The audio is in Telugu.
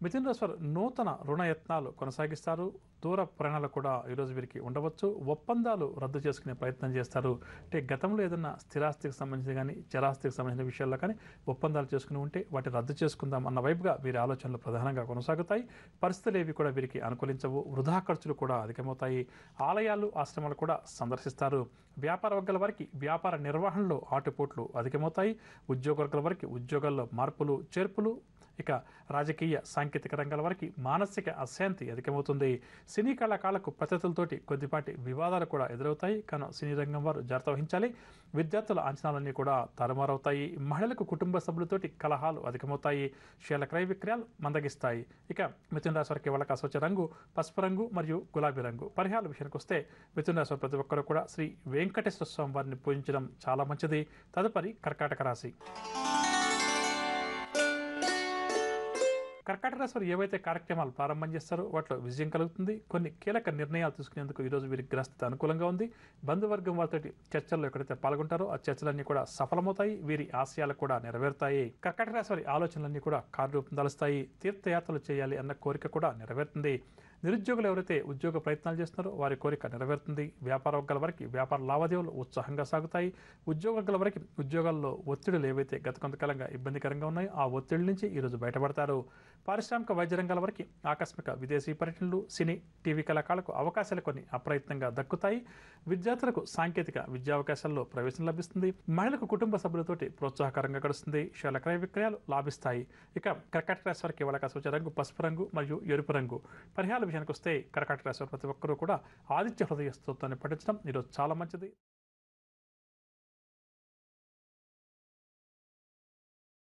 మిథున రాశి వారు నూతన రుణ యత్నాలు కొనసాగిస్తారు. దూర ప్రయాణాలు కూడా ఈరోజు వీరికి ఉండవచ్చు. ఒప్పందాలు రద్దు చేసుకునే ప్రయత్నం చేస్తారు. అంటే గతంలో ఏదన్నా స్థిరాస్తికి సంబంధించి కానీ చరాస్తికి సంబంధించిన విషయాల్లో కానీ ఒప్పందాలు చేసుకుని ఉంటే వాటిని రద్దు చేసుకుందాం అన్న వైపుగా వీరి ఆలోచనలు ప్రధానంగా కొనసాగుతాయి. పరిస్థితులు ఏవి కూడా వీరికి అనుకూలించవు. వృధా ఖర్చులు కూడా అధికమవుతాయి. ఆలయాలు ఆశ్రమాలు కూడా సందర్శిస్తారు. వ్యాపార వర్గాల వారికి వ్యాపార నిర్వహణలో ఆటుపోట్లు అధికమవుతాయి. ఉద్యోగ వర్గాల వారికి ఉద్యోగాల్లో మార్పులు చేర్పులు, ఇక రాజకీయ సాంకేతిక రంగాల వారికి మానసిక అశాంతి అధికమవుతుంది. సినీ కళాకారులకు ప్రతితులతోటి కొద్దిపాటి వివాదాలు కూడా ఎదురవుతాయి. కానీ సినీ రంగం వారు జాగ్రత్త వహించాలి. విద్యార్థుల అంచనాలన్నీ కూడా తారుమారవుతాయి. మహిళలకు కుటుంబ సభ్యులతోటి కలహాలు అధికమవుతాయి. షేర్ల క్రయ విక్రయాలు మందగిస్తాయి. ఇక మిథున రాశి వారికి వాళ్ళకి వచ్చే రంగు పసుపు రంగు మరియు గులాబీ రంగు. పరిహారాల విషయానికి వస్తే మిథున రాశి ప్రతి ఒక్కరు కూడా శ్రీ వెంకటేశ్వర స్వామి వారిని పూజించడం చాలా మంచిది. తదుపరి కర్కాటక రాశి. కర్కాటక రాశి వారు ఏవైతే కార్యక్రమాలు ప్రారంభం చేస్తారో వాటిలో విజయం కలుగుతుంది. కొన్ని కీలక నిర్ణయాలు తీసుకునేందుకు ఈరోజు వీరికి గ్రహస్థితి అనుకూలంగా ఉంది. బంధువర్గం వారితో చర్చల్లో ఎక్కడైతే పాల్గొంటారో ఆ చర్చలన్నీ కూడా సఫలమవుతాయి. వీరి ఆశయాలు కూడా నెరవేరుతాయి. కర్కాటక రాశి వారి ఆలోచనలన్నీ కూడా కార్యరూపం దాలుస్తాయి. తీర్థయాత్రలు చేయాలి అన్న కోరిక కూడా నెరవేరుతుంది. నిరుద్యోగులు ఎవరైతే ఉద్యోగ ప్రయత్నాలు చేస్తున్నారో వారి కోరిక నెరవేరుతుంది. వ్యాపార వర్గాల వరకు వ్యాపార లావాదేవీలు ఉత్సాహంగా సాగుతాయి. ఉద్యోగ వర్గాల వరకు ఉద్యోగాల్లో ఒత్తిడులు ఏవైతే గత కొంతకాలంగా ఇబ్బందికరంగా ఉన్నాయో ఆ ఒత్తిడి నుంచి ఈరోజు బయటపడతారు. పారిశ్రామిక వైద్య రంగాల వరకు ఆకస్మిక విదేశీ పర్యటనలు, సినీ టీవీ కళాకారులకు అవకాశాలు కొన్ని అప్రయత్నంగా దక్కుతాయి. విద్యార్థులకు సాంకేతిక విద్యా అవకాశాల్లో ప్రవేశం లభిస్తుంది. మహిళలకు కుటుంబ సభ్యులతోటి ప్రోత్సాహకరంగా గడుస్తుంది. షేర్ల క్రయ విక్రయాలు లాభిస్తాయి. ఇక కర్కాటక రాశి వారికి వాళ్ళకి వచ్చే రంగు పసుపు రంగు మరియు ఎరుపు రంగు. పరిహారాల విషయానికి వస్తే కర్కాటక రాశి ప్రతి ఒక్కరూ కూడా ఆదిత్య హృదయ స్తోత్రాన్ని పఠించడం ఈరోజు చాలా మంచిది.